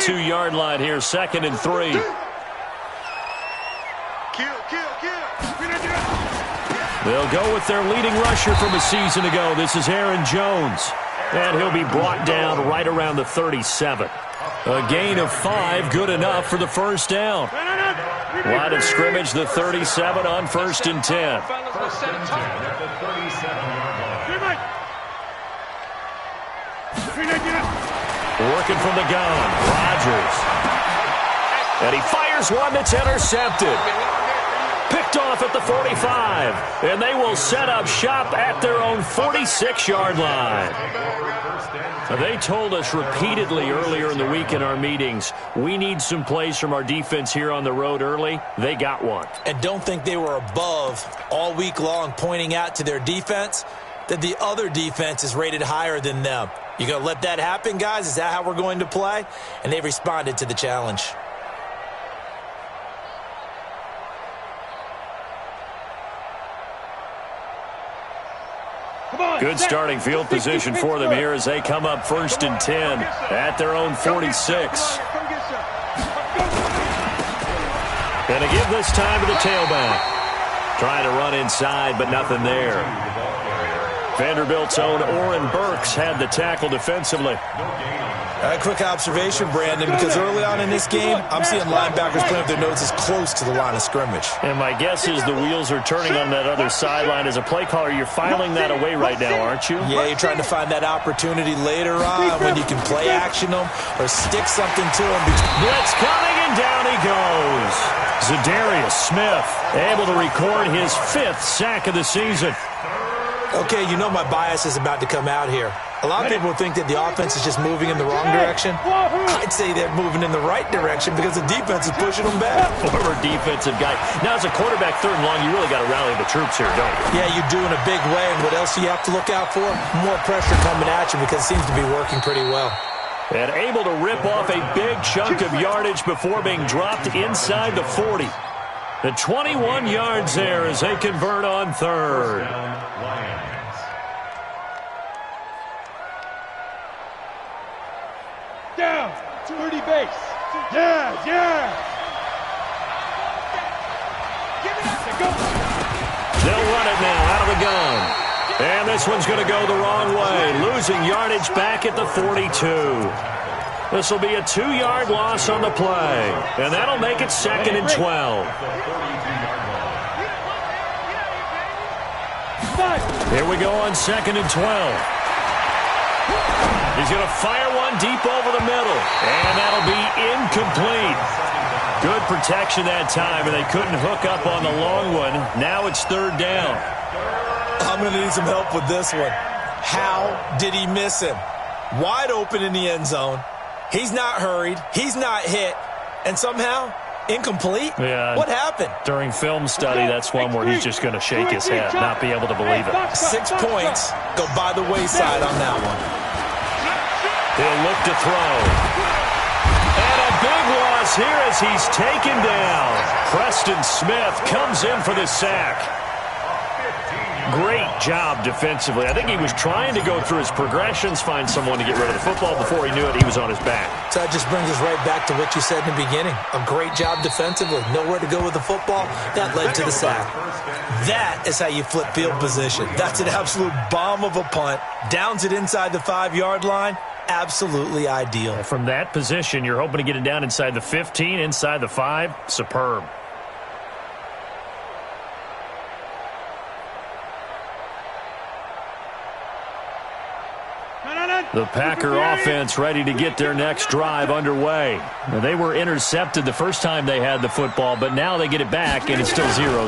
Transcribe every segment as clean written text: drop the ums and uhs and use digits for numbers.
42-yard line here, 2nd and 3. They'll go with their leading rusher from a season ago. This is Aaron Jones. And he'll be brought down right around the 37. A gain of 5, good enough for the first down. Line of scrimmage, the 37 on 1st and 10. Working from the gun, Rodgers. And he fires one that's intercepted. Picked off at the 45. And they will set up shop at their own 46-yard line. Now, they told us repeatedly earlier in the week in our meetings, we need some plays from our defense here on the road early. They got one. And don't think they were above all week long pointing out to their defense that the other defense is rated higher than them. You going to let that happen, guys? Is that how we're going to play? And they responded to the challenge. Good starting field position for them here as they come up 1st and 10 at their own 46. Gonna give this time to the tailback. Trying to run inside, but nothing there. Vanderbilt's own Oren Burks had the tackle defensively. A quick observation, Brandon, because early on in this game, I'm seeing linebackers playing with their noses close to the line of scrimmage. And my guess is the wheels are turning on that other sideline. As a play caller, you're filing that away right now, aren't you? Yeah, you're trying to find that opportunity later on when you can play action them or stick something to them. Blitz coming, and down he goes. Zadarius Smith able to record his 5th sack of the season. Okay, you know my bias is about to come out here. A lot of people think that the offense is just moving in the wrong direction. I'd say they're moving in the right direction because the defense is pushing them back. Former defensive guy. Now, as a quarterback, 3rd and long, you really got to rally the troops here, don't you? Yeah, you do in a big way. And what else do you have to look out for? More pressure coming at you because it seems to be working pretty well. And able to rip off a big chunk of yardage before being dropped inside the 40. The 21 yards there as they convert on 3rd. Down, 30 base. Yeah. They'll run it now out of the gun. And this one's going to go the wrong way, losing yardage back at the 42. This will be a 2-yard loss on the play, and that'll make it 2nd and 12. Here we go on 2nd and 12. He's going to fire one deep over the middle, and that'll be incomplete. Good protection that time, and they couldn't hook up on the long one. Now it's 3rd down. I'm going to need some help with this one. How did he miss him? Wide open in the end zone. He's not hurried. He's not hit. And somehow, incomplete? Yeah. What happened? During film study, that's one where he's just going to shake his head, not be able to believe it. 6 points go by the wayside on that one. He'll look to throw. And a big loss here as he's taken down. Preston Smith comes in for the sack. Great job defensively. I think he was trying to go through his progressions, find someone to get rid of the football. Before he knew it, he was on his back. So that just brings us right back to what you said in the beginning. A great job defensively. Nowhere to go with the football. That led to the sack. That is how you flip field position. That's an absolute bomb of a punt. Downs it inside the 5-yard line. Absolutely ideal. From that position, you're hoping to get it down inside the 15, inside the 5. Superb. The Packer offense ready to get their next drive underway. Now, they were intercepted the first time they had the football, but now they get it back, and it's still 0-0.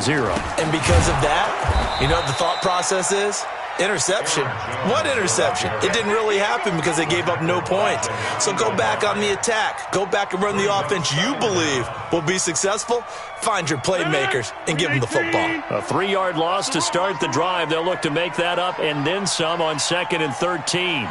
And because of that, you know what the thought process is? Interception. What interception? It didn't really happen because they gave up no points. So go back on the attack. Go back and run the offense you believe will be successful. Find your playmakers and give them the football. A 3-yard loss to start the drive. They'll look to make that up and then some on 2nd and 13.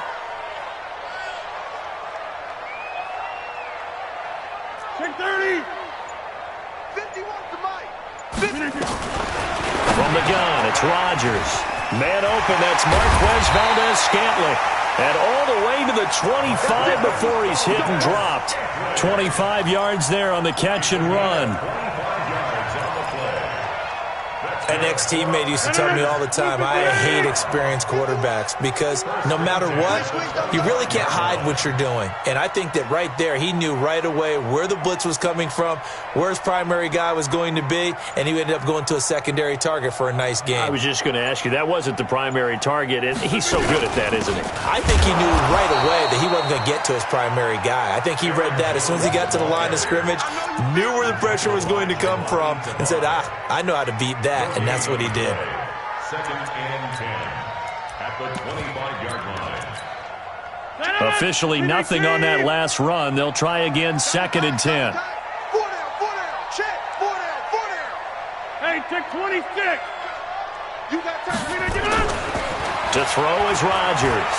From the gun, it's Rodgers. Man open, that's Marquez Valdez-Scantling. And all the way to the 25 before he's hit and dropped. 25 yards there on the catch and run. An ex-teammate used to tell me all the time, I hate experienced quarterbacks because no matter what, you really can't hide what you're doing. And I think that right there, he knew right away where the blitz was coming from, where his primary guy was going to be, and he ended up going to a secondary target for a nice game. I was just going to ask you, that wasn't the primary target, and he's so good at that, isn't he? I think he knew right away that he wasn't going to get to his primary guy. I think he read that as soon as he got to the line of scrimmage, knew where the pressure was going to come from, and said, I know how to beat that. And that's what he did. Second and 10 at the 25-yard line. Officially nothing on that last run. They'll try again, second and 10. 4 down, check, 4 down. Hey, check 26. You got time. To throw is Rodgers.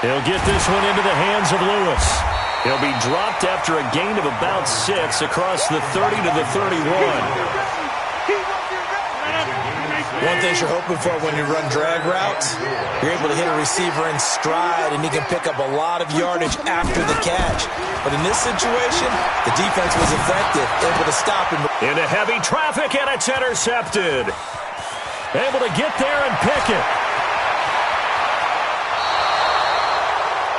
He'll get this one into the hands of Lewis. He'll be dropped after a gain of about 6 across the 30 to the 31. One thing you're hoping for when you run drag routes, you're able to hit a receiver in stride, and he can pick up a lot of yardage after the catch. But in this situation, the defense was effective, able to stop him. Into heavy traffic, and it's intercepted. Able to get there and pick it.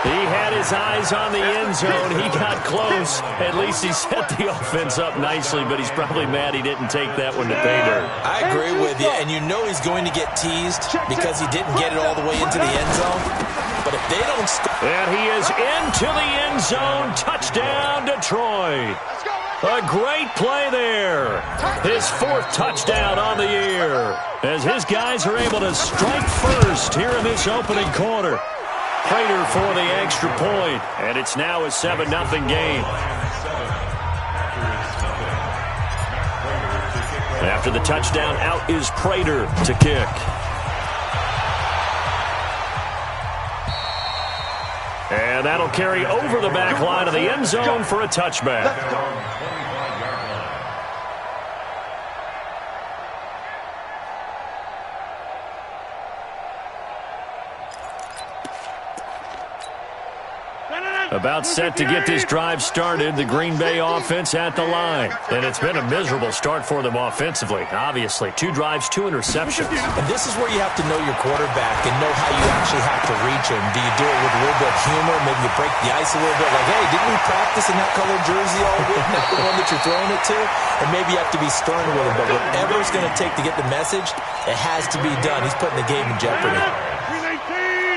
He had his eyes on the end zone. He got close. At least he set the offense up nicely, but he's probably mad he didn't take that one to pay dirt. I agree with you, and you know he's going to get teased because he didn't get it all the way into the end zone. But if they don't score... And he is into the end zone. Touchdown, Detroit. A great play there. His 4th touchdown on the year as his guys are able to strike first here in this opening quarter. Prater for the extra point, and it's now a 7-0 game. After the touchdown, out is Prater to kick. And that'll carry over the back line of the end zone for a touchback. About set to get this drive started, the Green Bay offense at the line. And it's been a miserable start for them offensively, obviously. 2 drives, 2 interceptions. And this is where you have to know your quarterback and know how you actually have to reach him. Do you do it with a little bit of humor? Maybe you break the ice a little bit. Like, hey, didn't we practice in that colored jersey all week? That's the one that you're throwing it to? And maybe you have to be stern with him. But whatever it's going to take to get the message, it has to be done. He's putting the game in jeopardy.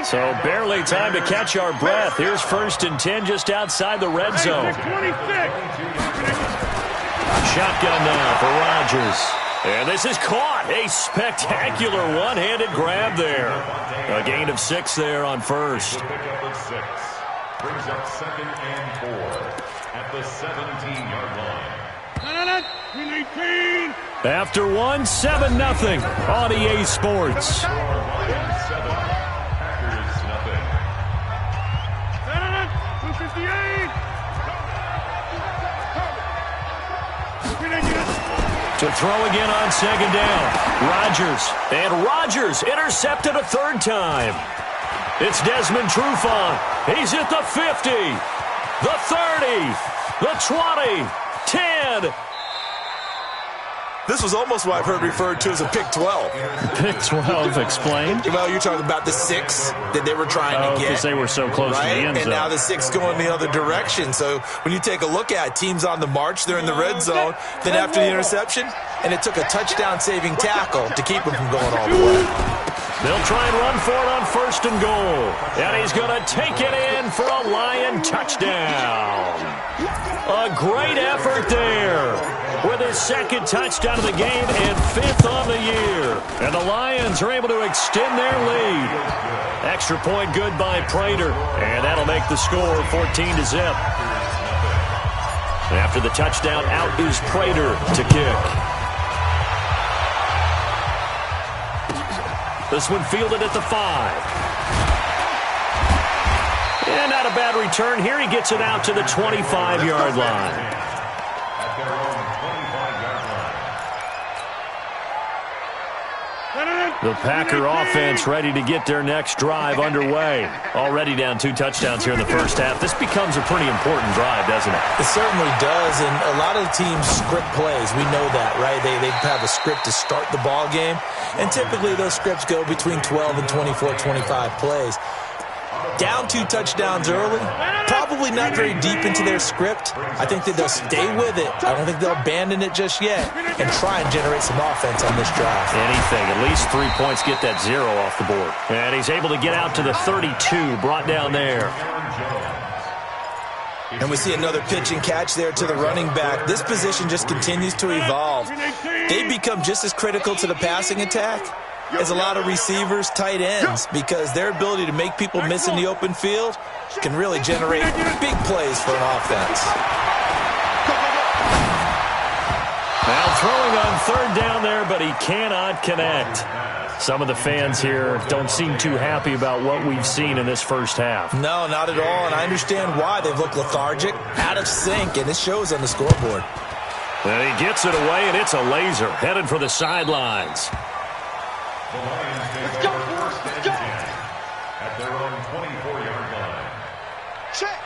So barely time to catch our breath. Here's 1st and 10 just outside the red zone. Shotgun now for Rodgers. And this is caught. A spectacular one-handed grab there. A gain of 6 there on 1st. Brings up 2nd and 4 at the 17-yard line. After 1, 7-0 on EA Sports. To throw again on 2nd down. Rodgers. And Rodgers intercepted a 3rd time. It's Desmond Trufant. He's at the 50, the 30, the 20, 10. This was almost what I've heard referred to as a pick 12. Pick 12, explain. Well, you're talking about the 6 that they were trying to get. Because they were so close to the end zone. And now the 6 going the other direction. So when you take a look at teams on the march, they're in the red zone. Then after the interception, and it took a touchdown-saving tackle to keep them from going all the way. They'll try and run for it on 1st and goal. And he's going to take it in for a Lion touchdown. A great effort there with his 2nd touchdown of the game and 5th on the year. And the Lions are able to extend their lead. Extra point good by Prater. And that'll make the score 14-0. After the touchdown, out is Prater to kick. This one fielded at the 5. And not a bad return here. He gets it out to the 25-yard line. At their own 25-yard The Packer offense ready to get their next drive underway. Already down 2 touchdowns here in the first half. This becomes a pretty important drive, doesn't it? It certainly does, and a lot of the teams script plays. We know that, right? They have a script to start the ball game, and typically those scripts go between 12 and 24, 25 plays. Down 2 touchdowns early, probably not very deep into their script. I think that they'll stay with it. I don't think they'll abandon it just yet and try and generate some offense on this drive. Anything, at least 3 points, get that 0 off the board. And he's able to get out to the 32, brought down there. And we see another pitch and catch there to the running back. This position just continues to evolve. They become just as critical to the passing attack as a lot of receivers, tight ends, because their ability to make people miss in the open field can really generate big plays for an offense. Now throwing on 3rd down there, but he cannot connect. Some of the fans here don't seem too happy about what we've seen in this first half. No, not at all, and I understand why. They've looked lethargic, out of sync, and it shows on the scoreboard. And he gets it away, and it's a laser, headed for the sidelines. Let's go, boys. Let's go. At their own 24-yard line.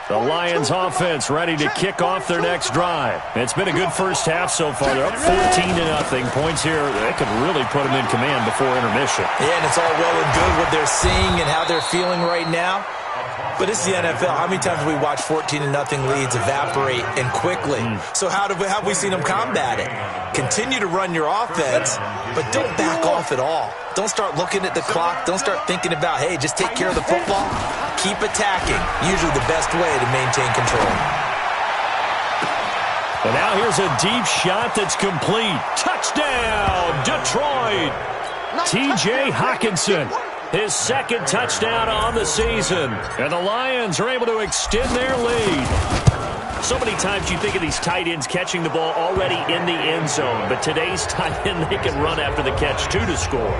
The Lions offense ready to kick off their next drive. It's been a good first half so far. They're up 14-0. Points here, they could really put them in command before intermission. Yeah, and it's all well and good what they're seeing and how they're feeling right now. But it's the NFL. How many times have we watched 14-0 leads evaporate and quickly? So how have we seen them combat it? Continue to run your offense, but don't back off at all. Don't start looking at the clock. Don't start thinking about, hey, just take care of the football. Keep attacking. Usually the best way to maintain control. And now here's a deep shot that's complete. Touchdown, Detroit! T.J. Hockenson. His 2nd touchdown on the season. And the Lions are able to extend their lead. So many times you think of these tight ends catching the ball already in the end zone. But today's tight end, they can run after the catch, too, to score.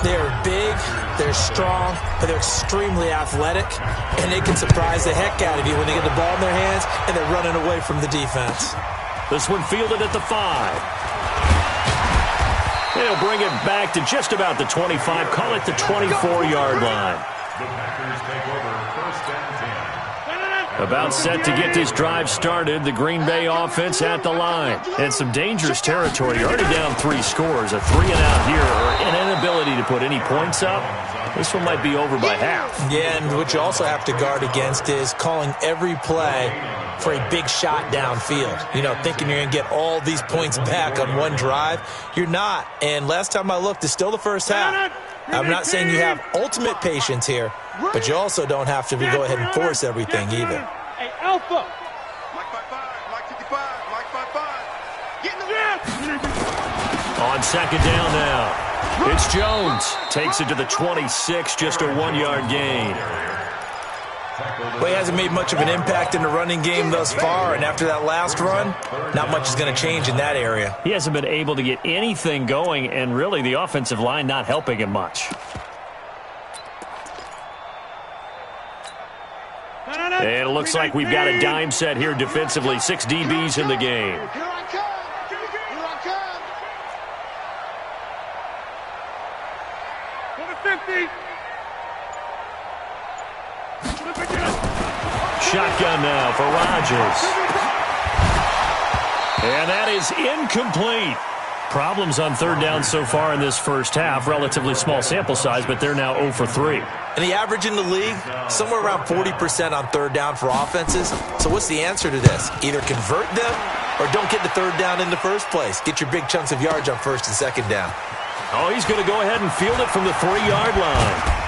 They're big, they're strong, but they're extremely athletic. And they can surprise the heck out of you when they get the ball in their hands and they're running away from the defense. This one fielded at the 5. They'll bring it back to just about the 25, call it the 24-yard line. The Packers take over 1st and 10. About set to get this drive started, the Green Bay offense at the line. And some dangerous territory. You're already down 3 scores, a 3-and-out here, or an inability to put any points up. This one might be over by half. Yeah, and what you also have to guard against is calling every play for a big shot downfield. You know, thinking you're going to get all these points back on one drive. You're not. And last time I looked, it's still the first half. I'm not saying you have ultimate patience here, but you also don't have to go ahead and force everything either. Hey, Alpha. Mike 55, Mike 55, Mike 55. Get in the On 2nd down now. It's Jones. Takes it to the 26, just a 1-yard gain. Well, he hasn't made much of an impact in the running game thus far, and after that last run, not much is going to change in that area. He hasn't been able to get anything going, and really the offensive line not helping him much. And it looks like we've got a dime set here defensively. 6 DBs in the game. Here I come. Here I come. To the 50. Shotgun now for Rodgers. And that is incomplete. Problems on 3rd down so far in this first half. Relatively small sample size, but they're now 0 for 3. And the average in the league, somewhere around 40% on 3rd down for offenses. So what's the answer to this? Either convert them or don't get the 3rd down in the first place. Get your big chunks of yards on 1st and 2nd down. Oh, he's going to go ahead and field it from the 3-yard line.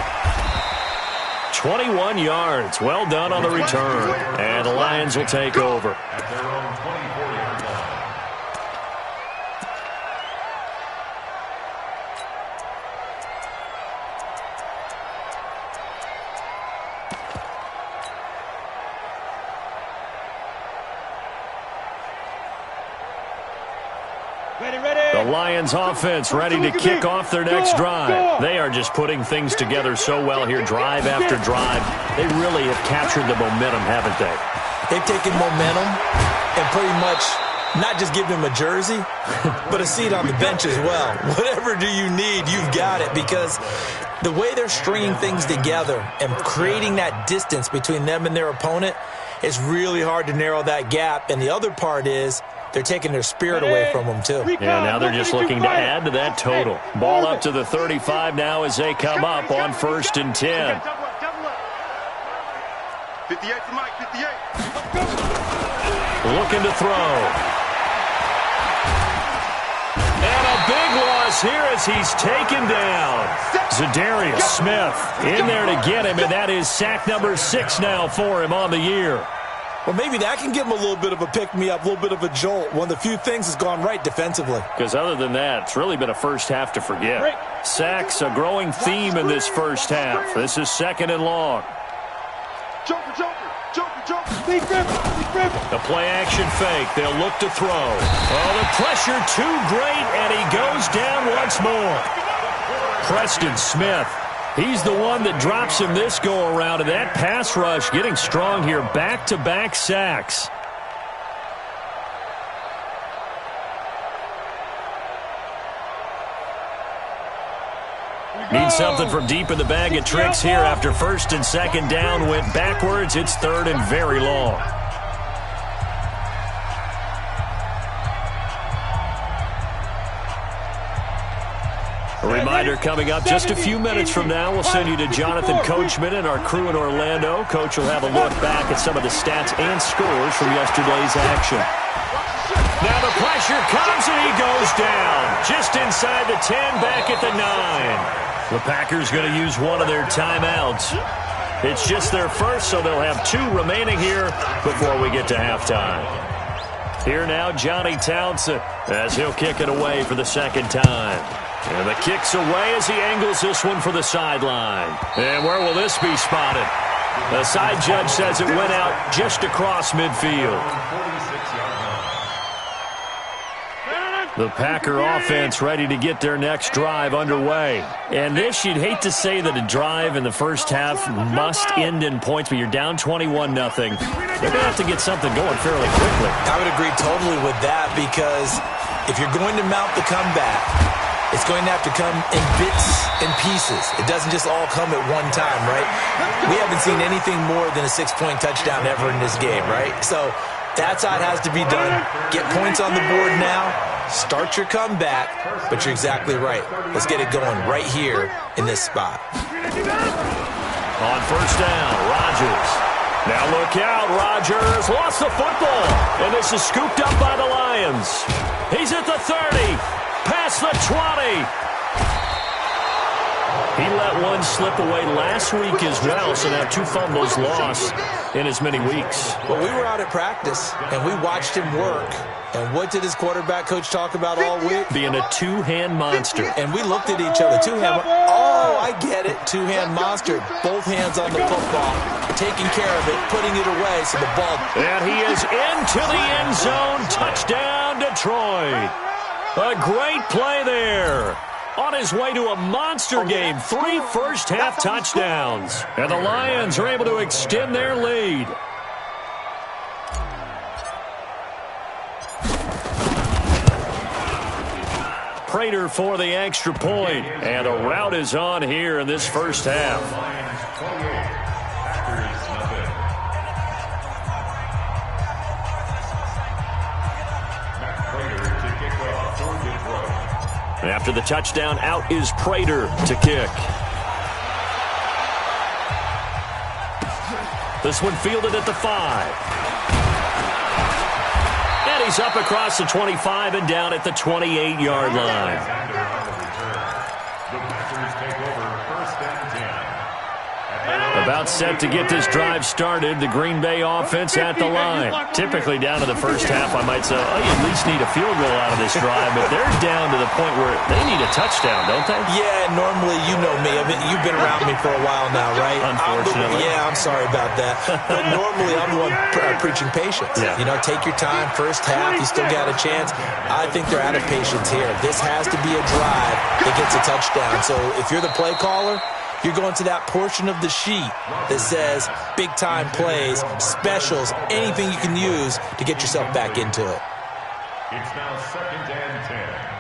21 yards. Well done on the return. And the Lions will take over. At their own 24-yard line. The Lions offense ready to kick off their next drive. They are just putting things together so well here, drive after drive. They really have captured the momentum, haven't they? They've taken momentum and pretty much Not just give him a jersey, but a seat on the bench as well. Whatever do you need, you've got it, because the way they're stringing things together and creating that distance between them and their opponent, it's really hard to narrow that gap. And the other part is they're taking their spirit away from them, too. Yeah, now they're just looking to add to that total. Ball up to the 35 now as they come up on 1st and 10. 58 for Mike, 58. Looking to throw. And a big loss here as he's taken down. Zadarius Smith in there to get him, and that is sack number 6 now for him on the year. Well, maybe that can give him a little bit of a pick-me-up, a little bit of a jolt. One of the few things has gone right defensively. Because other than that, it's really been a first half to forget. Sacks, a growing theme in this first half. This is 2nd and long. The play-action fake. They'll look to throw. Oh, the pressure too great, and he goes down once more. Preston Smith. He's the one that drops him this go-around, and that pass rush getting strong here. Back-to-back sacks. Need something from deep in the bag of tricks here after 1st and 2nd down went backwards. It's 3rd and very long. A reminder coming up just a few minutes from now. We'll send you to Jonathan Coachman and our crew in Orlando. Coach will have a look back at some of the stats and scores from yesterday's action. Now the pressure comes and he goes down. Just inside the 10, back at the 9. The Packers going to use one of their timeouts. It's just their first, so they'll have 2 remaining here before we get to halftime. Here now, Johnny Townsend, as he'll kick it away for the 2nd time. And the kick's away as he angles this one for the sideline. And where will this be spotted? The side judge says it went out just across midfield. The Packer offense ready to get their next drive underway. And this, you'd hate to say that a drive in the first half must end in points, but you're down 21-0. They're going to have to get something going fairly quickly. I would agree totally with that, because if you're going to mount the comeback, it's going to have to come in bits and pieces. It doesn't just all come at one time, right? We haven't seen anything more than a 6-point touchdown ever in this game, right? So that's how it has to be done. Get points on the board now. Start your comeback, but you're exactly right. Let's get it going right here in this spot. On 1st down, Rodgers. Now look out, Rodgers lost the football, and this is scooped up by the Lions. He's at the 30, past the 20. He let one slip away last week as well, so now 2 fumbles lost in as many weeks. Well, we were out at practice, and we watched him work. And what did his quarterback coach talk about all week? Being a 2-hand monster. And we looked at each other. 2-hand. Oh, I get it. 2-hand monster. Both hands on the football. Taking care of it. Putting it away so the ball. And he is into the end zone. Touchdown, Detroit. A great play there. On his way to a monster game. 3 first-half touchdowns. And the Lions are able to extend their lead. Prater for the extra point. And a rout is on here in this first half. After the touchdown, out is Prater to kick. This one fielded at the 5. And he's up across the 25 and down at the 28-yard line. About set to get this drive started. The Green Bay offense at the line. Typically down to the first half, I might say, oh, you at least need a field goal out of this drive. But they're down to the point where they need a touchdown, don't they? Yeah, normally, you know me. I mean, you've been around me for a while now, right? Unfortunately. I'm sorry about that. But normally, I'm the one preaching patience. Yeah. You know, take your time. First half, you still got a chance. I think they're out of patience here. This has to be a drive that gets a touchdown. So if you're the play caller, you're going to that portion of the sheet that says big-time plays, specials, anything you can use to get yourself back into it. It's now 2nd and 10.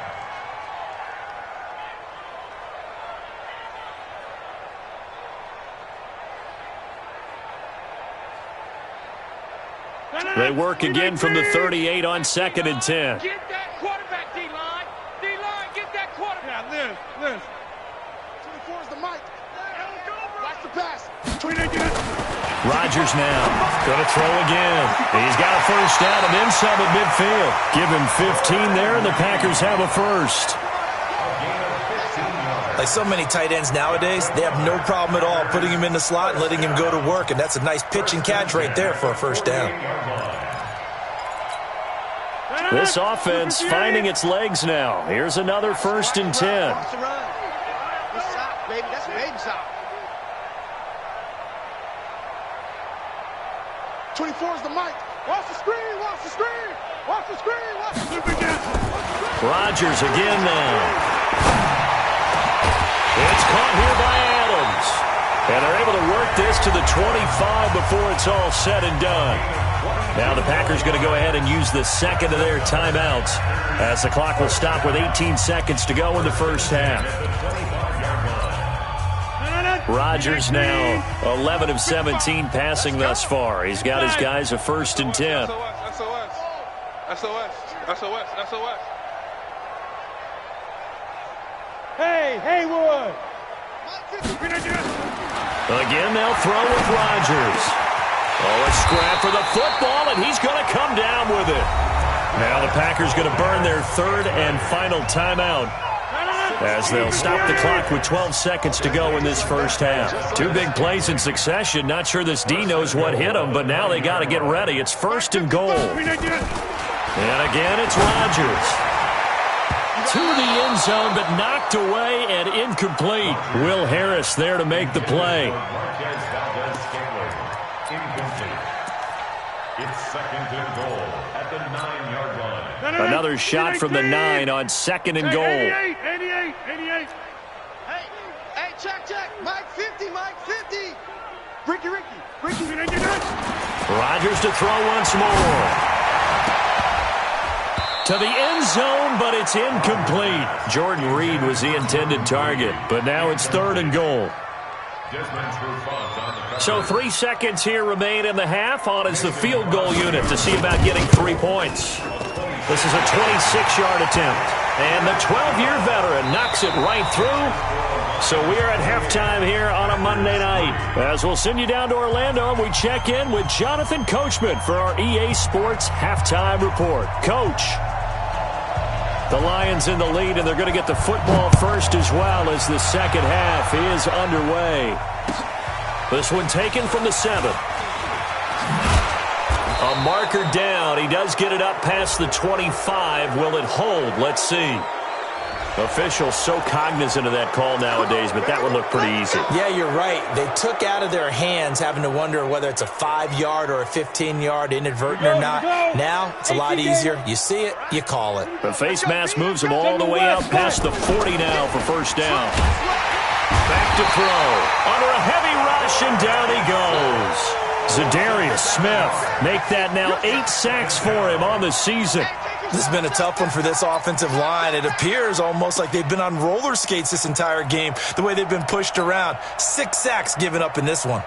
They work again from the 38 on 2nd and 10. Get that quarterback, D-line. D-line, get that quarterback. Yeah, Liz. 24 is the mic. Watch the pass. Rodgers now going to throw again. He's got a first down and then some at midfield. Give him 15 there, and the Packers have a first. Like so many tight ends nowadays, they have no problem at all putting him in the slot and letting him go to work, and that's a nice pitch and catch right there for a first down. This offense finding its legs now. Here's another 1st and 10. Watch the run. Good stop, baby. That's a baby stop. 24 is the mic. Watch the screen. Watch the screen. Watch the screen. Watch the screen. Rodgers again now. It's caught here by Adams. And they're able to work this to the 25 before it's all said and done. Now the Packers going to go ahead and use the second of their timeouts as the clock will stop with 18 seconds to go in the first half. Rodgers now 11 of 17 passing thus far. He's got his guys a 1st and 10. SOS. Hey, Haywood. Again, they'll throw with Rodgers. Oh, a scrap for the football, and he's going to come down with it. Now the Packers going to burn their 3rd and final timeout as they'll stop the clock with 12 seconds to go in this first half. 2 big plays in succession. Not sure this D knows what hit him, but now they got to get ready. It's 1st and goal. And again, it's Rodgers. To the end zone, but knocked away and incomplete. Will Harris there to make the play. It's 2nd and goal at the 9-yard line. Another shot from the 9 on 2nd and goal. 88. Hey, check. Mike 50. Ricky. Rodgers to throw once more. To the end zone, but it's incomplete. Jordan Reed was the intended target, but now it's 3rd and goal. So 3 seconds here remain in the half. On is the field goal unit to see about getting 3 points. This is a 26-yard attempt, and the 12-year veteran knocks it right through. So we are at halftime here on a Monday night. As we'll send you down to Orlando, and we check in with Jonathan Coachman for our EA Sports Halftime Report. Coach. The Lions in the lead, and they're going to get the football first as well as the second half is underway. This one taken from the 7. A marker down. He does get it up past the 25. Will it hold? Let's see. Officials so cognizant of that call nowadays, but that would look pretty easy. Yeah, you're right. They took out of their hands having to wonder whether it's a 5-yard or a 15-yard inadvertent or not. Now, it's a lot easier. You see it, you call it. The face mask moves him all the way out past the 40 now for first down. Back to throw. Under a heavy rush, and down he goes. Zadarius Smith make that now 8 sacks for him on the season. This has been a tough one for this offensive line. It appears almost like they've been on roller skates this entire game, the way they've been pushed around. 6 sacks given up in this one.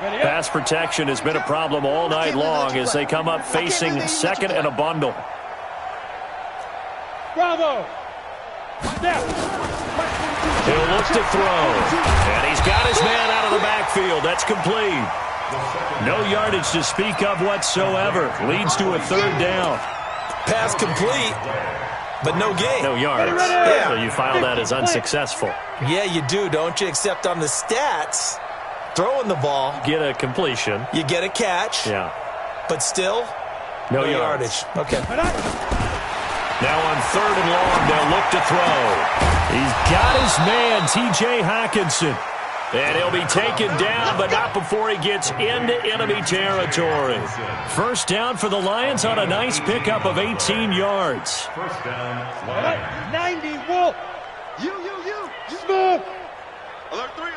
Pass protection has been a problem all night long as they come up facing 2nd and a bundle. Bravo. He'll look to throw, and he's got his man out of the backfield. That's complete. No yardage to speak of whatsoever. Leads to a 3rd down. Pass complete, but no gain. No yards. Yeah. So you file that as unsuccessful. Yeah, you do, don't you? Except on the stats, throwing the ball. Get a completion. You get a catch. Yeah. But still, no yardage. Okay. Now on 3rd and long, they'll look to throw. He's got his man, T.J. Hockenson. And he'll be taken down, but not before he gets into enemy territory. First down for the Lions on a nice pickup of 18 yards. First down, Lions. 90, Wolf. You. Smith. Alert 3.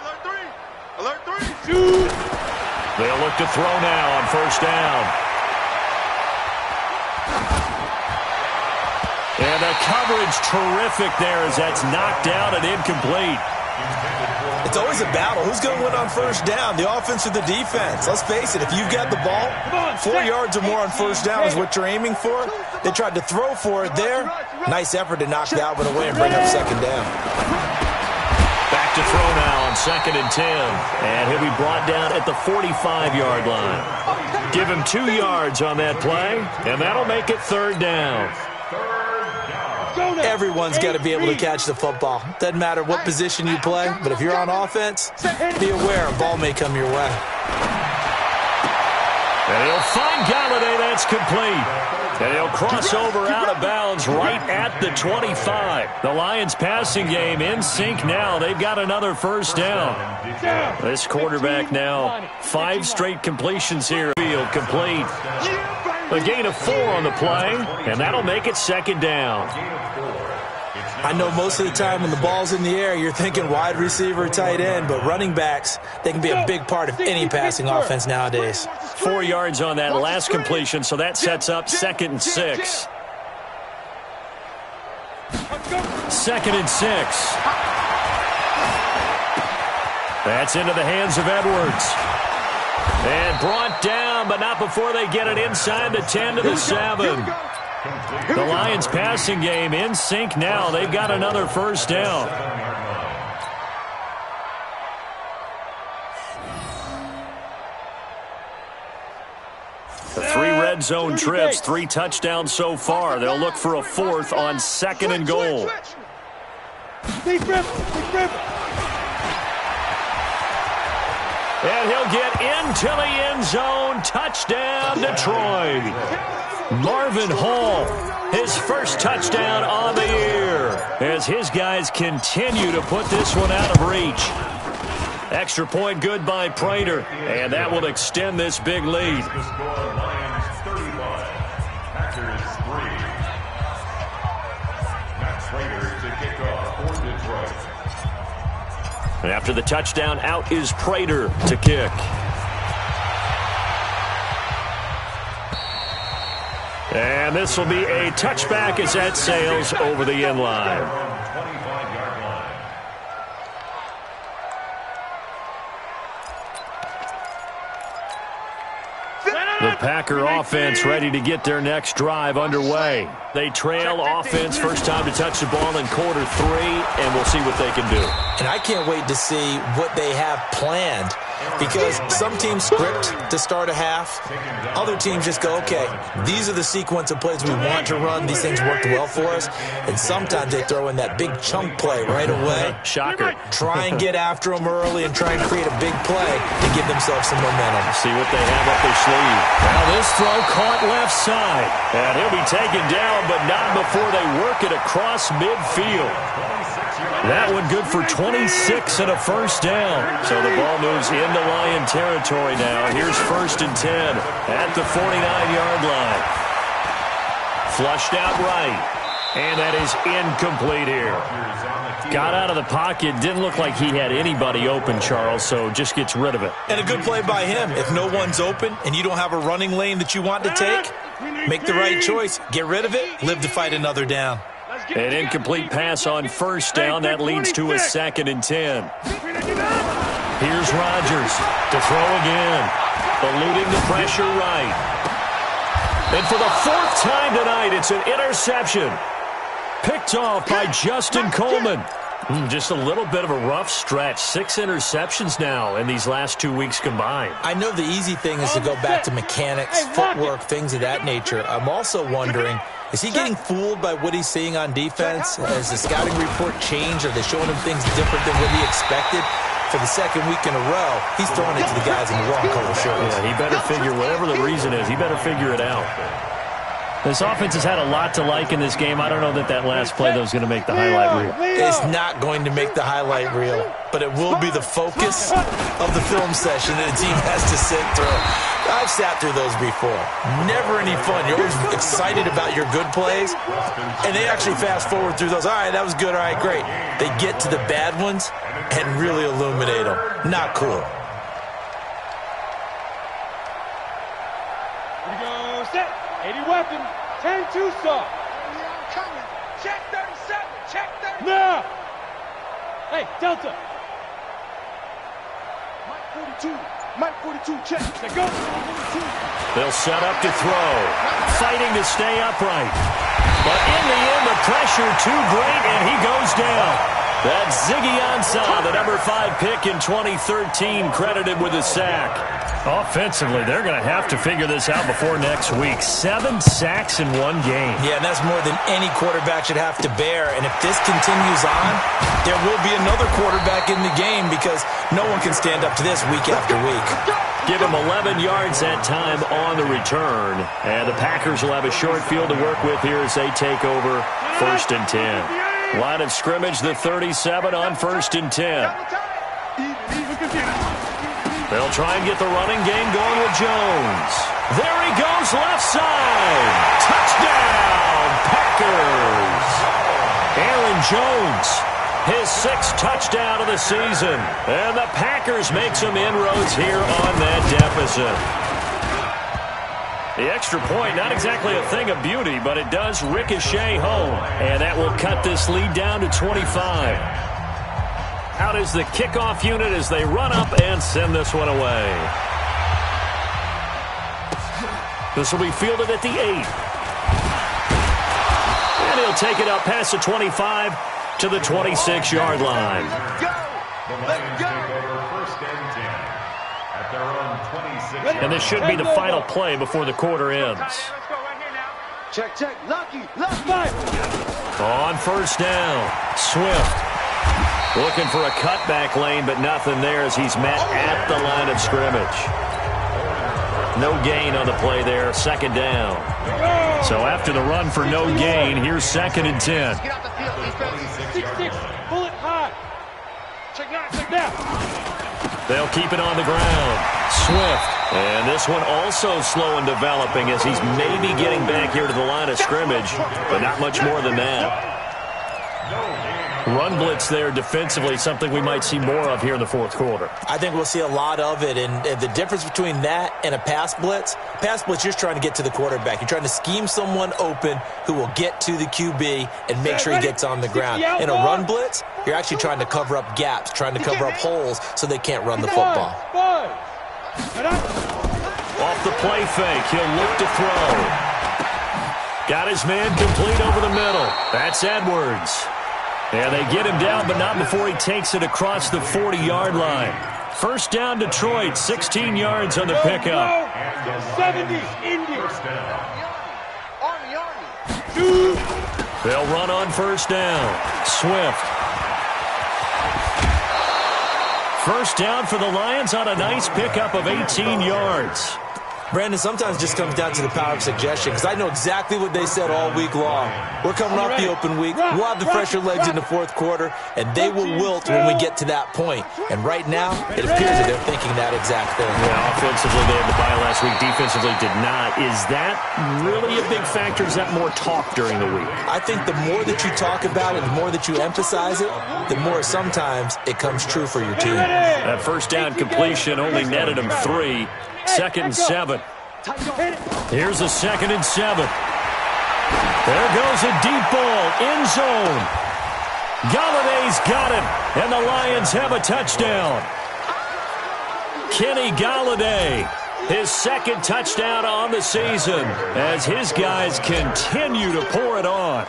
They'll look to throw now on first down. And the coverage terrific there as that's knocked out and incomplete. It's always a battle. Who's going to win on first down, the offense or the defense? Let's face it, if you've got the ball, 4 yards or more on first down is what you're aiming for. They tried to throw for it there. Nice effort to knock Dalvin away and bring up second down. Back to throw now on 2nd and 10. And he'll be brought down at the 45-yard line. Give him 2 yards on that play, and that'll make it 3rd down. Everyone's got to be able to catch the football. Doesn't matter what position you play, but if you're on offense, be aware a ball may come your way. And he'll find Galladay. That's complete. And he'll cross over out of bounds right at the 25. The Lions passing game in sync now. They've got another first down. This quarterback now 5 straight completions here. Field complete. A gain of 4 on the play, and that'll make it 2nd down. I know most of the time when the ball's in the air, you're thinking wide receiver, tight end, but running backs, they can be a big part of any passing offense nowadays. 4 yards on that last completion, so that sets up 2nd and 6. 2nd and 6. That's into the hands of Edwards. And brought down, but not before they get it inside the 10 to the 7. The Lions passing game in sync now. They've got another first down. The 3 red zone trips, 3 touchdowns so far. They'll look for a 4th on 2nd and goal. And he'll get into the end zone. Touchdown, Detroit. Marvin Hall, his first touchdown on the year, as his guys continue to put this one out of reach. Extra point good by Prater, and that will extend this big lead. Lions 35, Packers 3. Matt Prater to kick off for Detroit. And after the touchdown, out is Prater to kick. And this will be a touchback as that sails over the end line. 25-yard line. The Packer offense ready to get their next drive underway. They trail offense, first time to touch the ball in quarter 3, and we'll see what they can do. And I can't wait to see what they have planned, because some teams script to start a half. Other teams just go, okay, these are the sequence of plays we want to run. These things worked well for us. And sometimes they throw in that big chunk play right away. Shocker. Try and get after them early and try and create a big play to give themselves some momentum. See what they have up their sleeve. Now this throw caught left side. And he'll be taken down, but not before they work it across midfield. That one good for 26 and a first down. So the ball moves into Lion territory now. Here's 1st and 10 at the 49-yard line. Flushed out right. And that is incomplete here. Got out of the pocket. Didn't look like he had anybody open, Charles, so just gets rid of it. And a good play by him. If no one's open and you don't have a running lane that you want to take, make the right choice. Get rid of it. Live to fight another down. An incomplete pass on first down. That leads to a 2nd and 10. Here's Rodgers to throw again. Eluding the pressure right. And for the 4th time tonight, it's an interception. Picked off by Justin Coleman. Just a little bit of a rough stretch. 6 interceptions now in these last 2 weeks combined. I know the easy thing is to go back to mechanics, footwork, things of that nature. I'm also wondering, is he getting fooled by what he's seeing on defense? Has the scouting report changed? Are they showing him things different than what he expected? For the 2nd week in a row, he's throwing it to the guys in the wrong color shirts. Yeah, he better figure, whatever the reason is, he better figure it out. This offense has had a lot to like in this game. I don't know that that last play, though, is going to make the highlight reel. It's not going to make the highlight reel, but it will be the focus of the film session that a team has to sit through. I've sat through those before. Never any fun. You're always excited about your good plays, and they actually fast forward through those. All right, that was good. All right, great. They get to the bad ones and really illuminate them. Not cool. Here we go, set. 80 weapon. 10-2 stop. coming. Check 37. Check 37. Now. Hey, Delta. Mike 42. Mike 42, check. They go. 42. They'll set up to throw. Fighting to stay upright. But in the end, the pressure too great, and he goes down. That's Ziggy Ansah, the number 5 pick in 2013, credited with a sack. Offensively, they're going to have to figure this out before next week. 7 sacks in one game. Yeah, and that's more than any quarterback should have to bear. And if this continues on, there will be another quarterback in the game because no one can stand up to this week after week. Give him 11 yards that time on the return. And the Packers will have a short field to work with here as they take over 1st and 10. Line of scrimmage, the 37 on 1st and 10. They'll try and get the running game going with Jones. There he goes, left side. Touchdown, Packers. Aaron Jones, his 6th touchdown of the season. And the Packers make some inroads here on that deficit. The extra point, not exactly a thing of beauty, but it does ricochet home. And that will cut this lead down to 25. Out is the kickoff unit as they run up and send this one away. This will be fielded at the 8. And he'll take it up past the 25 to the 26-yard line. Let's go. And this should be the final play before the quarter ends. Check, check. Lucky. Left. On 1st down, Swift looking for a cutback lane, but nothing there as he's met at the line of scrimmage. No gain on the play there, 2nd down. So after the run for no gain, here's 2nd and 10. Get out the field. 6-6. Bullet high. Check now. They'll keep it on the ground. Swift. And this one also slow in developing as he's maybe getting back here to the line of scrimmage, but not much more than that. Run blitz there defensively, something we might see more of here in the 4th quarter. I think we'll see a lot of it, and the difference between that and a pass blitz, you're just trying to get to the quarterback. You're trying to scheme someone open who will get to the QB and make sure he gets on the ground. In a run blitz, you're actually trying to cover up gaps, trying to cover up holes so they can't run the football. Off the play fake, he'll look to throw. Got his man complete over the middle. That's Edwards. And they get him down, but not before he takes it across the 40-yard line. 1st down, Detroit, 16 yards on the pickup. 70, Indy. They'll run on 1st down. Swift. 1st down for the Lions on a nice pickup of 18 yards. Brandon, sometimes it just comes down to the power of suggestion because I know exactly what they said all week long. We're coming off the open week. We'll have the fresher legs in the 4th quarter, and they will wilt when we get to that point. And right now, it appears that they're thinking that exact thing. Yeah, offensively, they had the bye last week. Defensively, did not. Is that really a big factor? Is that more talk during the week? I think the more that you talk about it, the more that you emphasize it, the more sometimes it comes true for your team. That 1st down completion only netted him 3. 2nd and 7. Here's a 2nd and 7. There goes a deep ball, end zone. Galladay's got it, and the Lions have a touchdown. Kenny Galladay, his 2nd touchdown on the season as his guys continue to pour it on.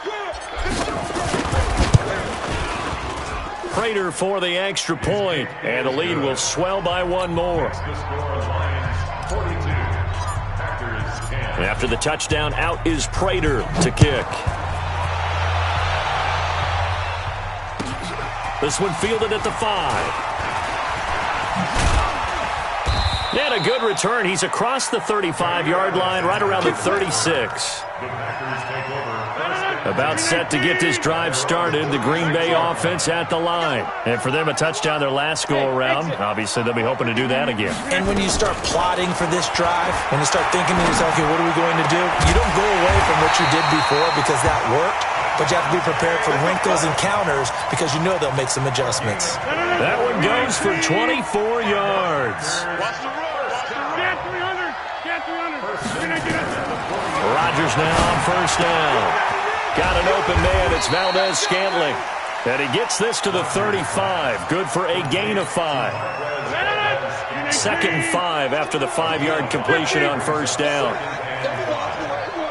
Prater for the extra point, and the lead will swell by 1 more. After the touchdown, out is Prater to kick. This one fielded at the 5. And a good return. He's across the 35-yard line, right around the 36. About set to get this drive started. The Green Bay offense at the line. And for them, a touchdown their last go-around. Obviously, they'll be hoping to do that again. And when you start plotting for this drive, when you start thinking to yourself, okay, what are we going to do? You don't go away from what you did before because that worked, but you have to be prepared for wrinkles and counters because you know they'll make some adjustments. That one goes for 24 yards. Get 300. Rodgers now on 1st down. Got an open man. It's Valdez-Scantling. And he gets this to the 35. Good for a gain of 5. Second 5 after the 5-yard completion on first down.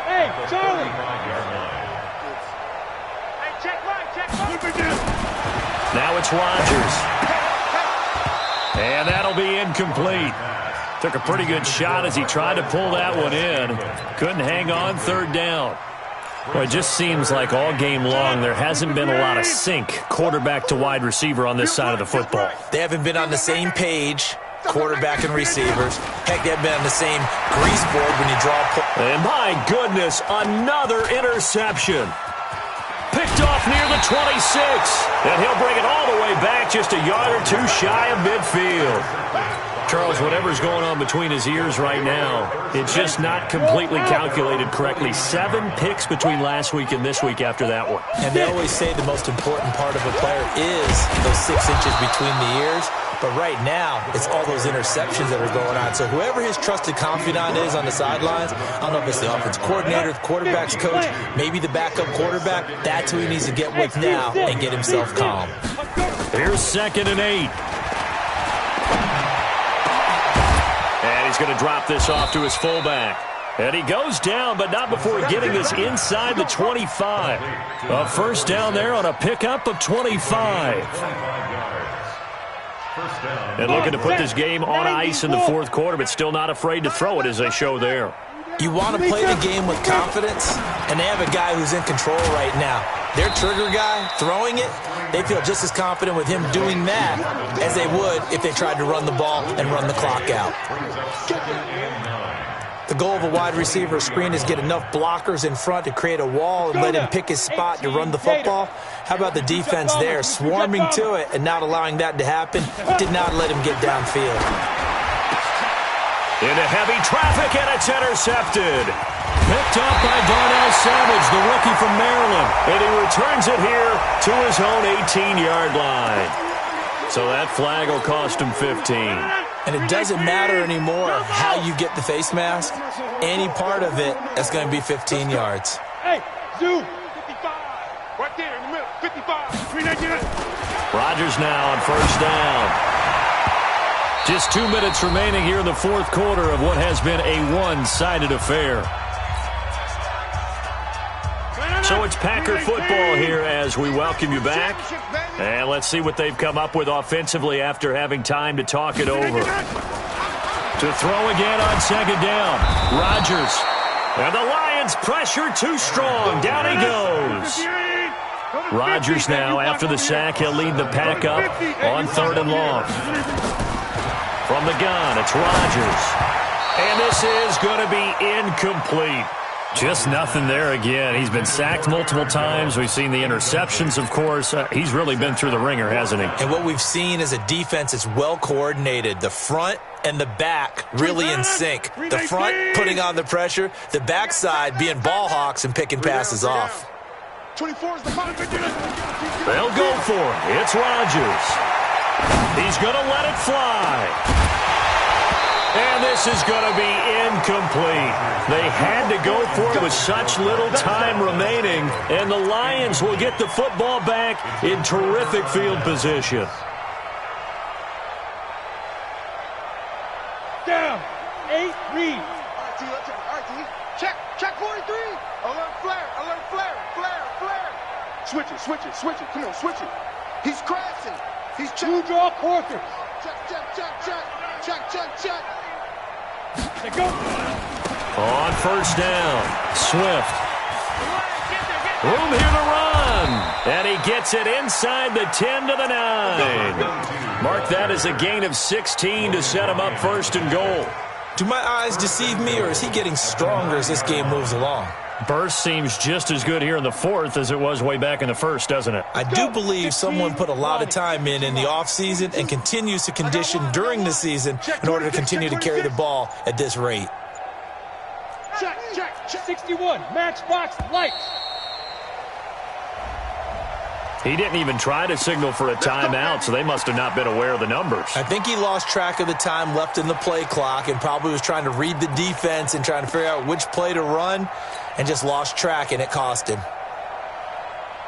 Hey, Charlie. Hey, check right. Now it's Rodgers. And that'll be incomplete. Took a pretty good shot as he tried to pull that one in. Couldn't hang on, third down. Well, it just seems like all game long there hasn't been a lot of sync quarterback to wide receiver on this side of the football. They haven't been on the same page, quarterback and receivers. Heck, they haven't been on the same grease board when you draw. And my goodness, another interception. Picked off near the 26. And he'll bring it all the way back just a yard or two shy of midfield. Charles, whatever's going on between his ears right now, it's just not completely calculated correctly. 7 picks between last week and this week after that one. And they always say the most important part of a player is those 6 inches between the ears. But right now, it's all those interceptions that are going on. So whoever his trusted confidant is on the sidelines, I don't know if it's the offense coordinator, the quarterback's coach, maybe the backup quarterback, that's who he needs to get with now and get himself calm. Here's 2nd and 8. And he's going to drop this off to his fullback. And he goes down, but not before getting this inside the 25. A first down there on a pickup of 25. And looking to put this game on ice in the fourth quarter, but still not afraid to throw it as they show there. You want to play the game with confidence, and they have a guy who's in control right now. Their trigger guy, throwing it, they feel just as confident with him doing that as they would if they tried to run the ball and run the clock out. The goal of a wide receiver screen is get enough blockers in front to create a wall and let him pick his spot to run the football. How about the defense there, swarming to it and not allowing that to happen? Did not let him get downfield. Into heavy traffic, and it's intercepted. Picked up by Darnell Savage, the rookie from Maryland. And he returns it here to his own 18-yard line. So that flag will cost him 15. And it doesn't matter anymore how you get the face mask. Any part of it, that's going to be 15 yards. Hey, Zoo, 55. Right there in the middle, 55. Rodgers now on first down. Just 2 minutes remaining here in the fourth quarter of what has been a one-sided affair. So it's Packer football here as we welcome you back. And let's see what they've come up with offensively after having time to talk it over. To throw again on second down. Rodgers. And the Lions pressure too strong. Down he goes. Rodgers now, after the sack, he'll lead the pack up on 3rd and long. From the gun, it's Rodgers. And this is going to be incomplete. Just nothing there again. He's been sacked multiple times. We've seen the interceptions, of course. He's really been through the ringer, hasn't he? And what we've seen is a defense that's well coordinated. The front and the back really in sync. The front putting on the pressure. The backside being ball hawks and picking passes off. 24 is the ball. They'll go for it. It's Rodgers. He's going to let it fly. And this is going to be incomplete. They had to go for it with such little time remaining, and the Lions will get the football back in terrific field position. Down. 8 read. All right, T. Check 43. Alert flare. Switch it. Come on, switch it. He's crashing. He's two draw quarter. Check. They go. On first down, Swift. Room here to run. And he gets it inside the 10 to the 9. Mark that as a gain of 16 to set him up 1st and goal. Do my eyes deceive me, or is he getting stronger as this game moves along? Burst seems just as good here in the fourth as it was way back in the first, doesn't it? I do believe someone put a lot of time in the offseason and continues to condition during the season in order to continue to carry the ball at this rate. Check. 61, matchbox lights. He didn't even try to signal for a timeout, so they must have not been aware of the numbers. I think he lost track of the time left in the play clock and probably was trying to read the defense and trying to figure out which play to run and just lost track, and it cost him.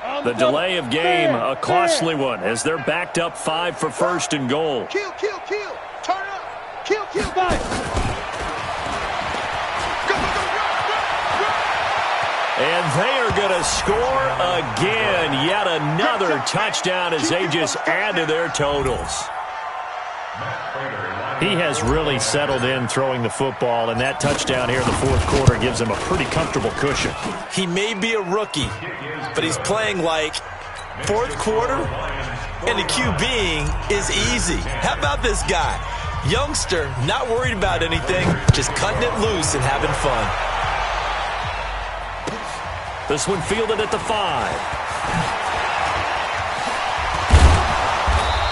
The delay of game, a costly one, as they're backed up 5 for first and goal. Kill, kill, kill. Turn up. Kill, kill. Go, go, go, run. And they are going to score again. Yet another touchdown as they just add to their totals. He has really settled in throwing the football, and that touchdown here in the fourth quarter gives him a pretty comfortable cushion. He may be a rookie, but he's playing like fourth quarter, and the QBing is easy. How about this guy? Youngster, not worried about anything, just cutting it loose and having fun. This one fielded at the 5.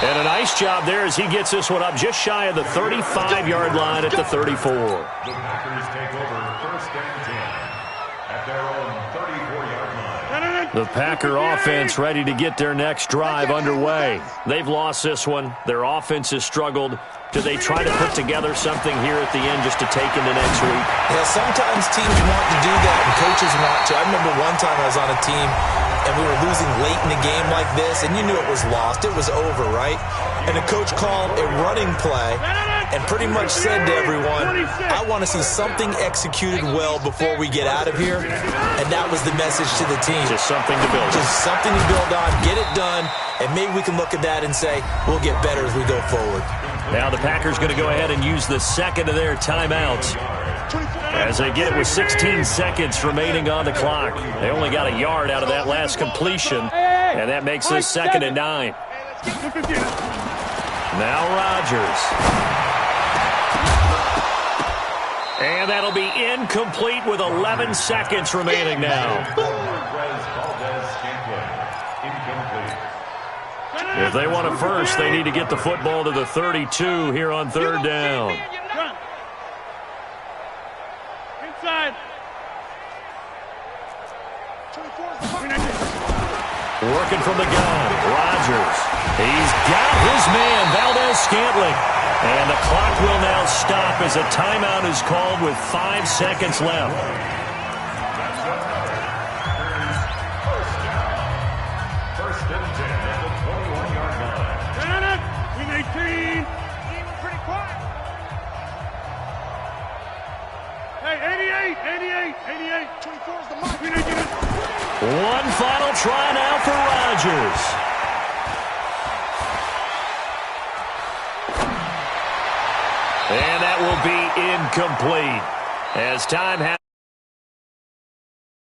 And a nice job there as he gets this one up just shy of the 35-yard line at the 34. The Packers take over first and 10 at their own 34-yard line. The Packer offense ready to get their next drive underway. They've lost this one. Their offense has struggled. Do they try to put together something here at the end just to take into next week? Yeah, sometimes teams want to do that and coaches want to. I remember one time I was on a team and we were losing late in the game like this, and you knew it was lost. It was over, right? And the coach called a running play and pretty much said to everyone, I want to see something executed well before we get out of here. And that was the message to the team. Just something to build on. Just something to build on, get it done, and maybe we can look at that and say, we'll get better as we go forward. Now the Packers going to go ahead and use the second of their timeouts as they get it with 16 seconds remaining on the clock. They only got a yard out of that last completion, and that makes this 2nd and 9. Now Rodgers. And that'll be incomplete with 11 seconds remaining now. If they want a first, they need to get the football to the 32 here on 3rd down. Inside. Working from the gun, Rodgers. He's got his man, Valdez-Scantling. And the clock will now stop as a timeout is called with 5 seconds left. First and 10 at the 21-yard line. Win 18. Pretty quiet. Hey, 88. 24 is the mark. One final try now for Rodgers. And that will be incomplete as time has